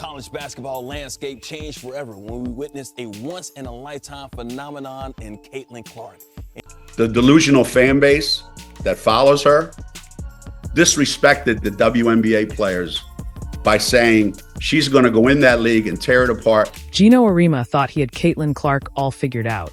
college basketball landscape changed forever when we witnessed a once-in-a-lifetime phenomenon in Caitlin Clark. The delusional fan base that follows her disrespected the WNBA players by saying she's going to go in that league and tear it apart. Geno Auriemma thought he had Caitlin Clark all figured out,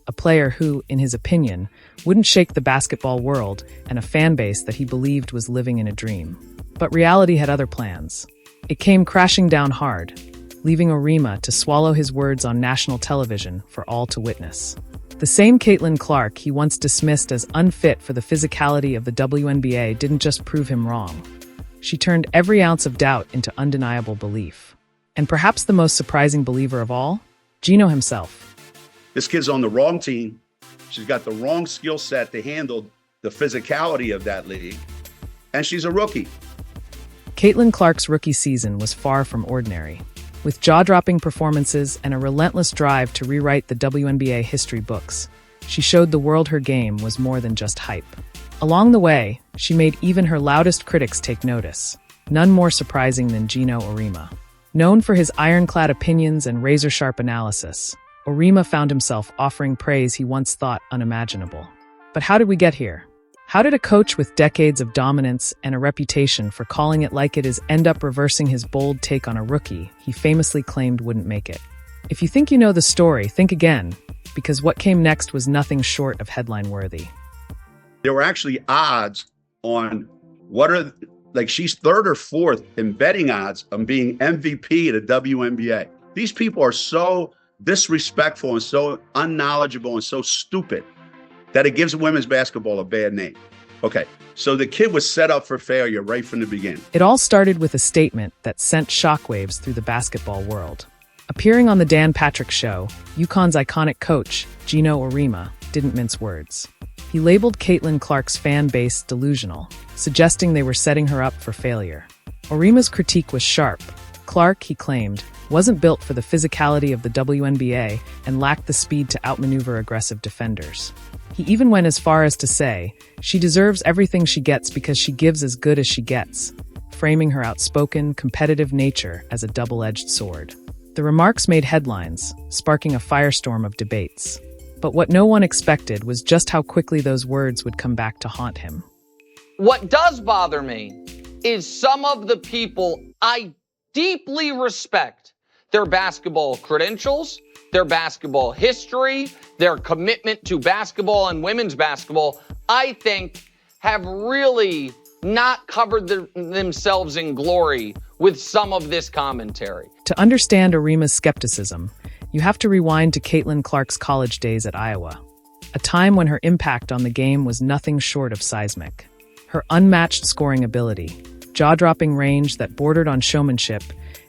a player who, in his opinion, wouldn't shake the basketball world and a fan base that he believed was living in a dream. But reality had other plans. It came crashing down hard, leaving Auriemma to swallow his words on national television for all to witness. The same Caitlin Clark he once dismissed as unfit for the physicality of the WNBA didn't just prove him wrong. She turned every ounce of doubt into undeniable belief. And perhaps the most surprising believer of all? Geno himself. This kid's on the wrong team. She's got the wrong skill set to handle the physicality of that league. And she's a rookie. Caitlin Clark's rookie season was far from ordinary. With jaw-dropping performances and a relentless drive to rewrite the WNBA history books, she showed the world her game was more than just hype. Along the way, she made even her loudest critics take notice, none more surprising than Geno Auriemma. Known for his ironclad opinions and razor-sharp analysis, Auriemma found himself offering praise he once thought unimaginable. But how did we get here? How did a coach with decades of dominance and a reputation for calling it like it is end up reversing his bold take on a rookie he famously claimed wouldn't make it? If you think you know the story, think again, because what came next was nothing short of headline-worthy. There were actually odds on she's third or fourth in betting odds on being MVP at the WNBA. These people are so disrespectful and so unknowledgeable and so stupid that it gives women's basketball a bad name. Okay, so the kid was set up for failure right from the beginning. It all started with a statement that sent shockwaves through the basketball world. Appearing on the Dan Patrick Show, UConn's iconic coach, Geno Auriemma, didn't mince words. He labeled Caitlin Clark's fan base delusional, suggesting they were setting her up for failure. Auriemma's critique was sharp. Clark, he claimed, wasn't built for the physicality of the WNBA and lacked the speed to outmaneuver aggressive defenders. He even went as far as to say, she deserves everything she gets because she gives as good as she gets, framing her outspoken, competitive nature as a double-edged sword. The remarks made headlines, sparking a firestorm of debates. But what no one expected was just how quickly those words would come back to haunt him. What does bother me is some of the people I deeply respect, their basketball credentials, their basketball history, their commitment to basketball and women's basketball, I think have really not covered themselves in glory with some of this commentary. To understand Auriemma's skepticism, you have to rewind to Caitlin Clark's college days at Iowa, a time when her impact on the game was nothing short of seismic. Her unmatched scoring ability, jaw-dropping range that bordered on showmanship,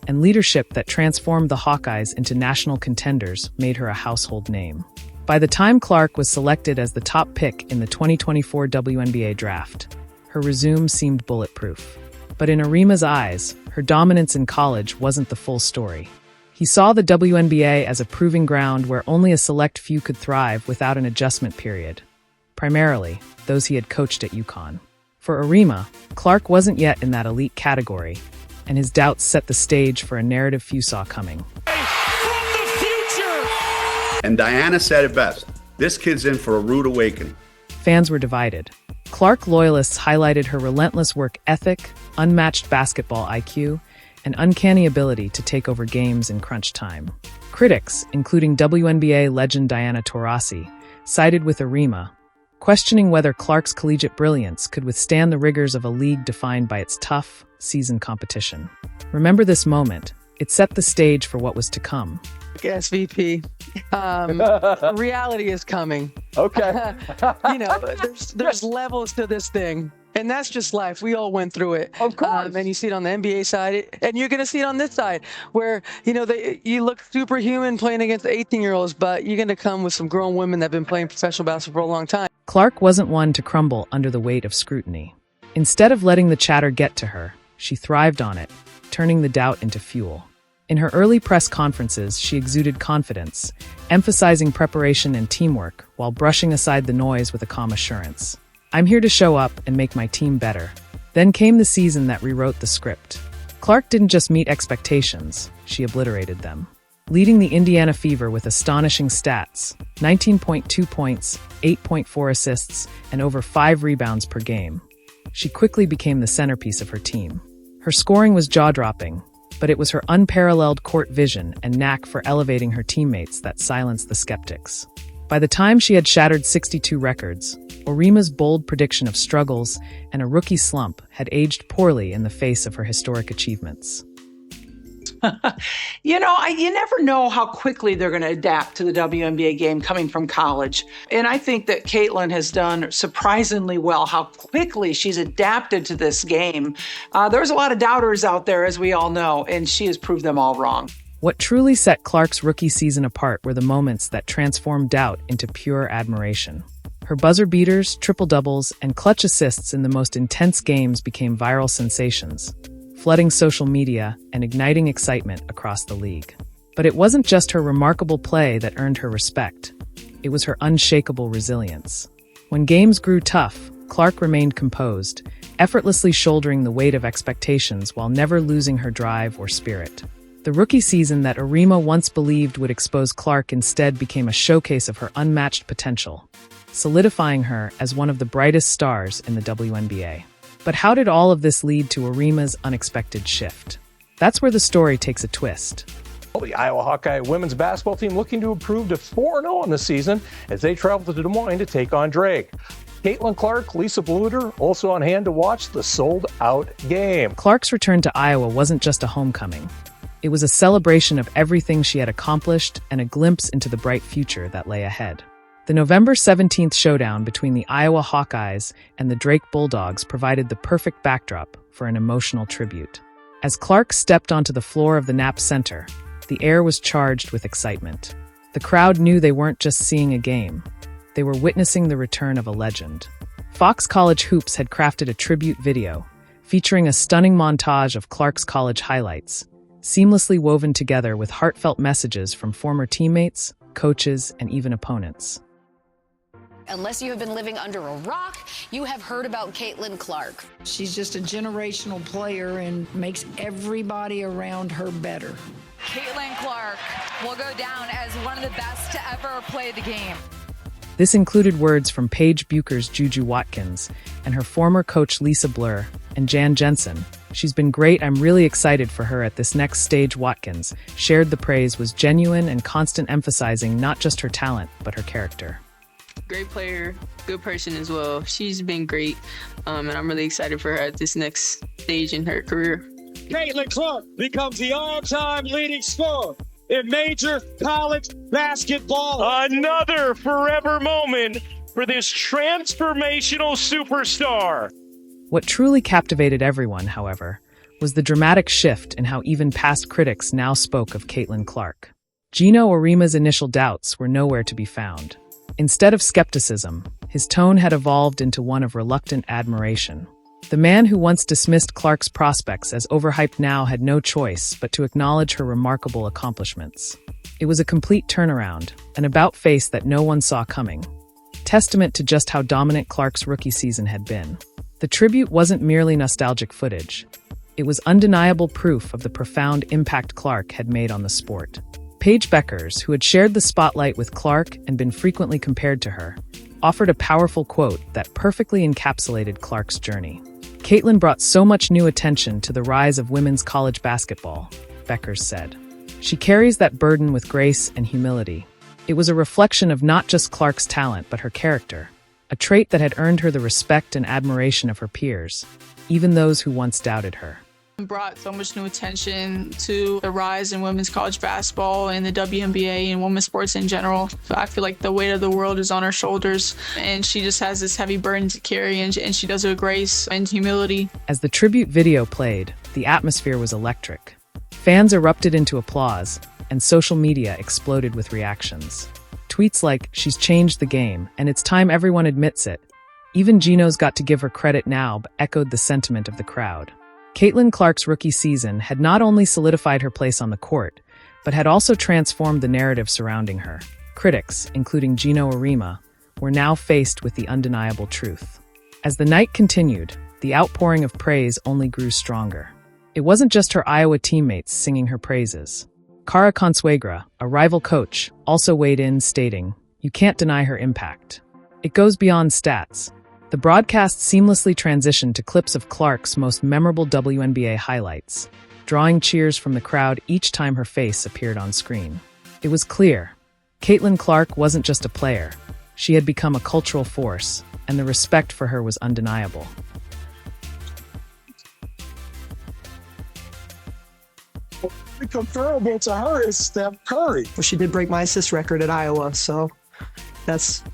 and leadership that transformed the Hawkeyes into national contenders made her a household name. By the time Clark was selected as the top pick in the 2024 WNBA draft, her resume seemed bulletproof. But in Auriemma's eyes, her dominance in college wasn't the full story. He saw the WNBA as a proving ground where only a select few could thrive without an adjustment period, primarily those he had coached at UConn. For Auriemma, Clark wasn't yet in that elite category, and his doubts set the stage for a narrative few saw coming. And Diana said it best, this kid's in for a rude awakening. Fans were divided. Clark loyalists highlighted her relentless work ethic, unmatched basketball IQ, and uncanny ability to take over games in crunch time. Critics, including WNBA legend Diana Taurasi, sided with Auriemma, questioning whether Clark's collegiate brilliance could withstand the rigors of a league defined by its tough, seasoned competition. Remember this moment. It set the stage for what was to come. SVP, reality is coming. Okay. There's levels to this thing. And that's just life. We all went through it. Of course. And you see it on the NBA side, and you're going to see it on this side, where, you look superhuman playing against 18-year-olds, but you're going to come with some grown women that have been playing professional basketball for a long time. Clark wasn't one to crumble under the weight of scrutiny. Instead of letting the chatter get to her, she thrived on it, turning the doubt into fuel. In her early press conferences, she exuded confidence, emphasizing preparation and teamwork while brushing aside the noise with a calm assurance. "I'm here to show up and make my team better." Then came the season that rewrote the script. Clark didn't just meet expectations, she obliterated them. Leading the Indiana Fever with astonishing stats, 19.2 points, 8.4 assists, and over 5 rebounds per game. She quickly became the centerpiece of her team. Her scoring was jaw-dropping, but it was her unparalleled court vision and knack for elevating her teammates that silenced the skeptics. By the time she had shattered 62 records, Auriemma's bold prediction of struggles and a rookie slump had aged poorly in the face of her historic achievements. You never know how quickly they're going to adapt to the WNBA game coming from college. And I think that Caitlin has done surprisingly well, how quickly she's adapted to this game. There's a lot of doubters out there, as we all know, and she has proved them all wrong. What truly set Clark's rookie season apart were the moments that transformed doubt into pure admiration. Her buzzer beaters, triple-doubles, and clutch assists in the most intense games became viral sensations, flooding social media and igniting excitement across the league. But it wasn't just her remarkable play that earned her respect. It was her unshakable resilience. When games grew tough, Clark remained composed, effortlessly shouldering the weight of expectations while never losing her drive or spirit. The rookie season that Auriemma once believed would expose Clark instead became a showcase of her unmatched potential, solidifying her as one of the brightest stars in the WNBA. But how did all of this lead to Auriemma's unexpected shift? That's where the story takes a twist. The Iowa Hawkeye women's basketball team looking to improve to 4-0 in the season as they travel to Des Moines to take on Drake. Caitlin Clark, Lisa Bluter also on hand to watch the sold-out game. Clark's return to Iowa wasn't just a homecoming. It was a celebration of everything she had accomplished and a glimpse into the bright future that lay ahead. The November 17th showdown between the Iowa Hawkeyes and the Drake Bulldogs provided the perfect backdrop for an emotional tribute. As Clark stepped onto the floor of the Knapp Center, the air was charged with excitement. The crowd knew they weren't just seeing a game. They were witnessing the return of a legend. Fox College Hoops had crafted a tribute video, featuring a stunning montage of Clark's college highlights, seamlessly woven together with heartfelt messages from former teammates, coaches, and even opponents. Unless you have been living under a rock, you have heard about Caitlin Clark. She's just a generational player and makes everybody around her better. Caitlin Clark will go down as one of the best to ever play the game. This included words from Paige Bucher's Juju Watkins and her former coach Lisa Blur and Jan Jensen. "She's been great. I'm really excited for her at this next stage." Watkins shared the praise was genuine and constant, emphasizing not just her talent, but her character. Great player, good person as well. She's been great, and I'm really excited for her at this next stage in her career. Caitlin Clark becomes the all-time leading scorer in major college basketball. Another forever moment for this transformational superstar. What truly captivated everyone, however, was the dramatic shift in how even past critics now spoke of Caitlin Clark. Geno Auriemma's initial doubts were nowhere to be found. Instead of skepticism, his tone had evolved into one of reluctant admiration. The man who once dismissed Clark's prospects as overhyped now had no choice but to acknowledge her remarkable accomplishments. It was a complete turnaround, an about-face that no one saw coming. Testament to just how dominant Clark's rookie season had been. The tribute wasn't merely nostalgic footage. It was undeniable proof of the profound impact Clark had made on the sport. Paige Beckers, who had shared the spotlight with Clark and been frequently compared to her, offered a powerful quote that perfectly encapsulated Clark's journey. "Caitlin brought so much new attention to the rise of women's college basketball," Beckers said. "She carries that burden with grace and humility." It was a reflection of not just Clark's talent, but her character, a trait that had earned her the respect and admiration of her peers, even those who once doubted her. Brought so much new attention to the rise in women's college basketball and the WNBA and women's sports in general. So I feel like the weight of the world is on her shoulders, and she just has this heavy burden to carry, and she does it with grace and humility. As the tribute video played, the atmosphere was electric. Fans erupted into applause, and social media exploded with reactions. Tweets like, "She's changed the game, and it's time everyone admits it." Even Geno's got to give her credit now, but echoed the sentiment of the crowd. Caitlin Clark's rookie season had not only solidified her place on the court, but had also transformed the narrative surrounding her. Critics, including Geno Auriemma, were now faced with the undeniable truth. As the night continued, the outpouring of praise only grew stronger. It wasn't just her Iowa teammates singing her praises. Cara Consuegra, a rival coach, also weighed in, stating, "You can't deny her impact. It goes beyond stats." The broadcast seamlessly transitioned to clips of Clark's most memorable WNBA highlights, drawing cheers from the crowd each time her face appeared on screen. It was clear. Caitlin Clark wasn't just a player. She had become a cultural force, and the respect for her was undeniable. Comparable to her is Steph Curry. Well, she did break my assist record at Iowa, so that's,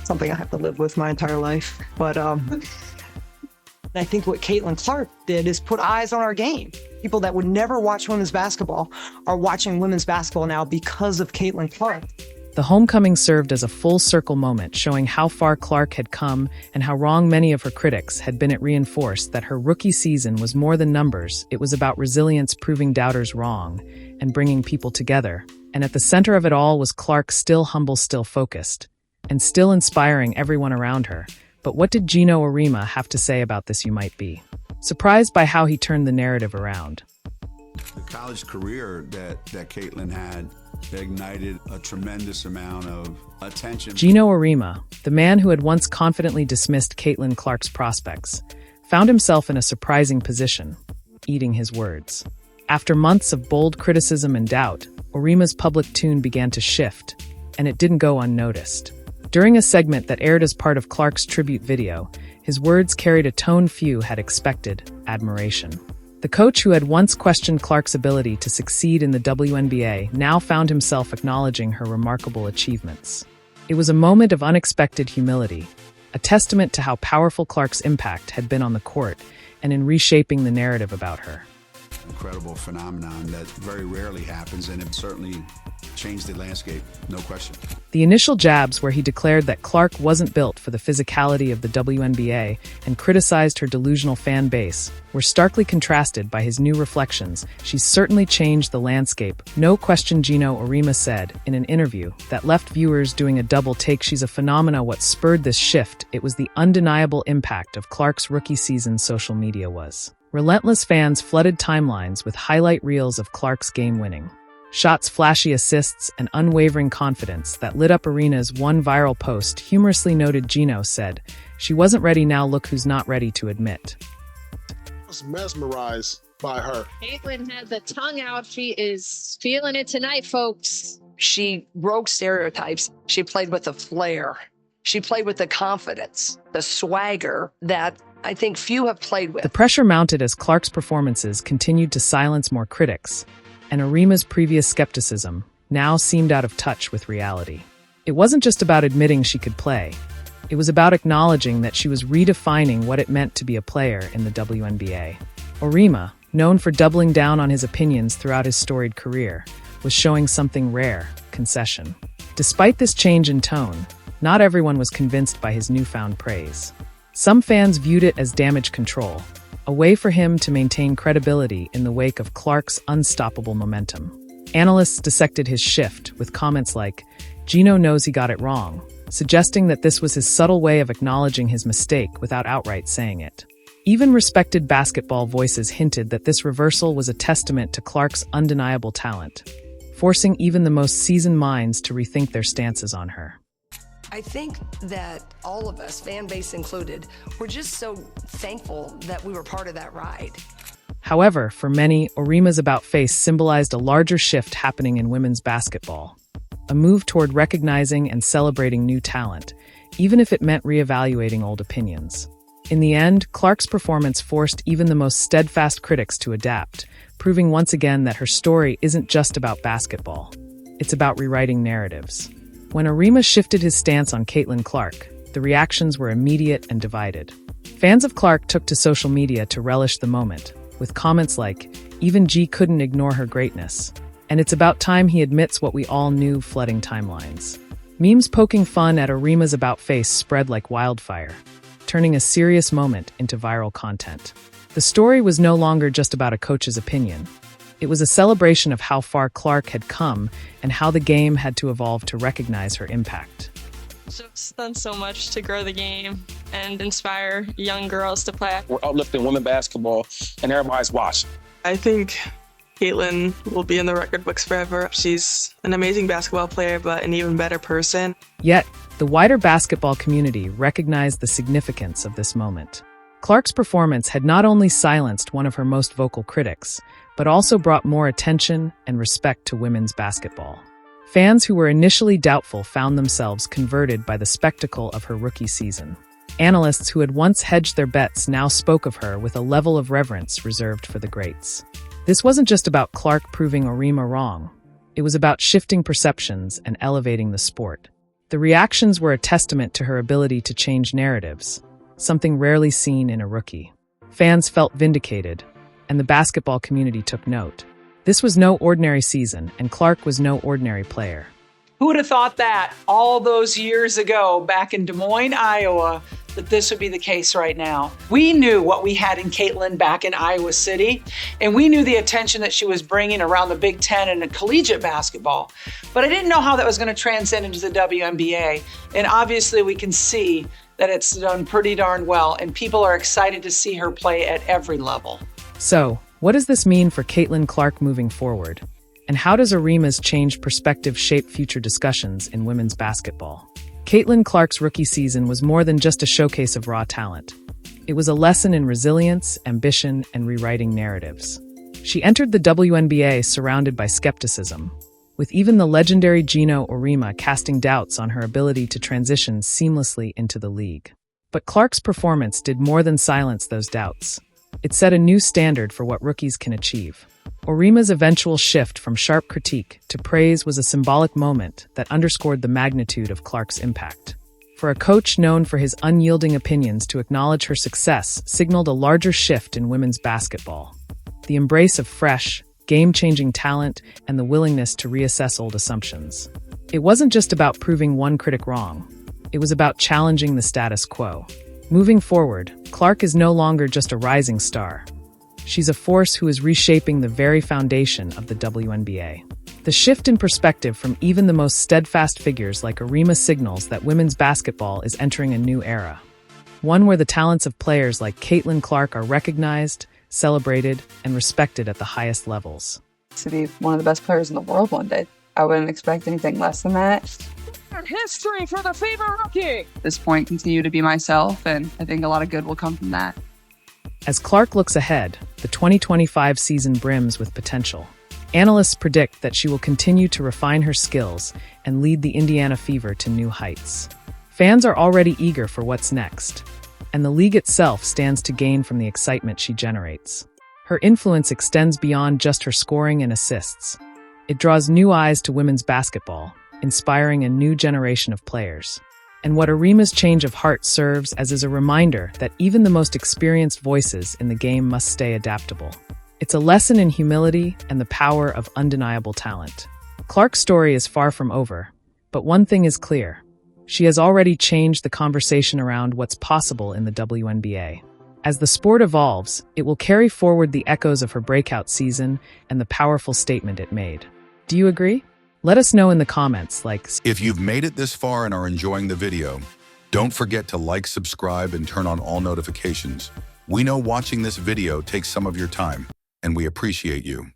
something I have to live with my entire life. But I think what Caitlin Clark did is put eyes on our game. People that would never watch women's basketball are watching women's basketball now because of Caitlin Clark. The homecoming served as a full-circle moment, showing how far Clark had come and how wrong many of her critics had been. It reinforced that her rookie season was more than numbers. It was about resilience, proving doubters wrong, and bringing people together. And at the center of it all was Clark, still humble, still focused, and still inspiring everyone around her. But what did Geno Auriemma have to say about this? You might be surprised by how he turned the narrative around. The college career that Caitlin had ignited a tremendous amount of attention. Geno Auriemma, the man who had once confidently dismissed Caitlin Clark's prospects, found himself in a surprising position, eating his words. After months of bold criticism and doubt, Auriemma's public tune began to shift, and it didn't go unnoticed. During a segment that aired as part of Clark's tribute video, his words carried a tone few had expected: admiration. The coach who had once questioned Clark's ability to succeed in the WNBA now found himself acknowledging her remarkable achievements. It was a moment of unexpected humility, a testament to how powerful Clark's impact had been on the court and in reshaping the narrative about her. Incredible phenomenon that very rarely happens, and it certainly changed the landscape, no question. The initial jabs where he declared that Clark wasn't built for the physicality of the WNBA and criticized her delusional fan base were starkly contrasted by his new reflections. "She's certainly changed the landscape, no question," Geno Auriemma said in an interview that left viewers doing a double take. "She's a phenomena." What spurred this shift? It was the undeniable impact of Clark's rookie season. Social media was relentless. Fans flooded timelines with highlight reels of Clark's game-winning shots, flashy assists, and unwavering confidence that lit up arenas. One viral post humorously noted, Geno said, "She wasn't ready, now look who's not ready to admit." I was mesmerized by her. Caitlin had the tongue out. She is feeling it tonight, folks. She broke stereotypes. She played with a flair. She played with the confidence, the swagger that I think few have played with. The pressure mounted as Clark's performances continued to silence more critics, and Auriemma's previous skepticism now seemed out of touch with reality. It wasn't just about admitting she could play. It was about acknowledging that she was redefining what it meant to be a player in the WNBA. Auriemma, known for doubling down on his opinions throughout his storied career, was showing something rare: concession. Despite this change in tone, not everyone was convinced by his newfound praise. Some fans viewed it as damage control, a way for him to maintain credibility in the wake of Clark's unstoppable momentum. Analysts dissected his shift with comments like, "Geno knows he got it wrong," suggesting that this was his subtle way of acknowledging his mistake without outright saying it. Even respected basketball voices hinted that this reversal was a testament to Clark's undeniable talent, forcing even the most seasoned minds to rethink their stances on her. I think that all of us, fan base included, were just so thankful that we were part of that ride. However, for many, Auriemma's about-face symbolized a larger shift happening in women's basketball, a move toward recognizing and celebrating new talent, even if it meant reevaluating old opinions. In the end, Clark's performance forced even the most steadfast critics to adapt, proving once again that her story isn't just about basketball. It's about rewriting narratives. When Auriemma shifted his stance on Caitlin Clark, the reactions were immediate and divided. Fans of Clark took to social media to relish the moment, with comments like, "Even G couldn't ignore her greatness," and "It's about time he admits what we all knew," flooding timelines. Memes poking fun at Auriemma's about-face spread like wildfire, turning a serious moment into viral content. The story was no longer just about a coach's opinion. It was a celebration of how far Clark had come and how the game had to evolve to recognize her impact. She's done so much to grow the game and inspire young girls to play. We're uplifting women basketball, and everybody's watching. I think Caitlin will be in the record books forever. She's an amazing basketball player, but an even better person. Yet, the wider basketball community recognized the significance of this moment. Clark's performance had not only silenced one of her most vocal critics, but also brought more attention and respect to women's basketball. Fans who were initially doubtful found themselves converted by the spectacle of her rookie season. Analysts who had once hedged their bets now spoke of her with a level of reverence reserved for the greats. This wasn't just about Clark proving Auriemma wrong. It was about shifting perceptions and elevating the sport. The reactions were a testament to her ability to change narratives, something rarely seen in a rookie. Fans felt vindicated, and the basketball community took note. This was no ordinary season, and Clark was no ordinary player. Who would have thought that all those years ago back in Des Moines, Iowa, that this would be the case right now? We knew what we had in Caitlin back in Iowa City, and we knew the attention that she was bringing around the Big Ten and in collegiate basketball. But I didn't know how that was going to transcend into the WNBA. And obviously we can see that it's done pretty darn well, and people are excited to see her play at every level. So, what does this mean for Caitlin Clark moving forward? And how does Auriemma's changed perspective shape future discussions in women's basketball? Caitlin Clark's rookie season was more than just a showcase of raw talent. It was a lesson in resilience, ambition, and rewriting narratives. She entered the WNBA surrounded by skepticism, with even the legendary Geno Auriemma casting doubts on her ability to transition seamlessly into the league. But Clark's performance did more than silence those doubts. It set a new standard for what rookies can achieve. Auriemma's eventual shift from sharp critique to praise was a symbolic moment that underscored the magnitude of Clark's impact. For a coach known for his unyielding opinions, to acknowledge her success signaled a larger shift in women's basketball. The embrace of fresh, game-changing talent and the willingness to reassess old assumptions. It wasn't just about proving one critic wrong. It was about challenging the status quo. Moving forward, Clark is no longer just a rising star. She's a force who is reshaping the very foundation of the WNBA. The shift in perspective from even the most steadfast figures like Auriemma signals that women's basketball is entering a new era. One where the talents of players like Caitlin Clark are recognized, celebrated, and respected at the highest levels. To be one of the best players in the world one day, I wouldn't expect anything less than that. History for the Fever rookie. At this point, continue to be myself, and I think a lot of good will come from that. As Clark looks ahead, the 2025 season brims with potential. Analysts predict that she will continue to refine her skills and lead the Indiana Fever to new heights. Fans are already eager for what's next, and the league itself stands to gain from the excitement she generates. Her influence extends beyond just her scoring and assists. It draws new eyes to women's basketball, inspiring a new generation of players. And what Auriemma's change of heart serves as is a reminder that even the most experienced voices in the game must stay adaptable. It's a lesson in humility and the power of undeniable talent. Clark's story is far from over, but one thing is clear. She has already changed the conversation around what's possible in the WNBA. As the sport evolves, it will carry forward the echoes of her breakout season and the powerful statement it made. Do you agree? Let us know in the comments. If you've made it this far and are enjoying the video, don't forget to like, subscribe, and turn on all notifications. We know watching this video takes some of your time, and we appreciate you.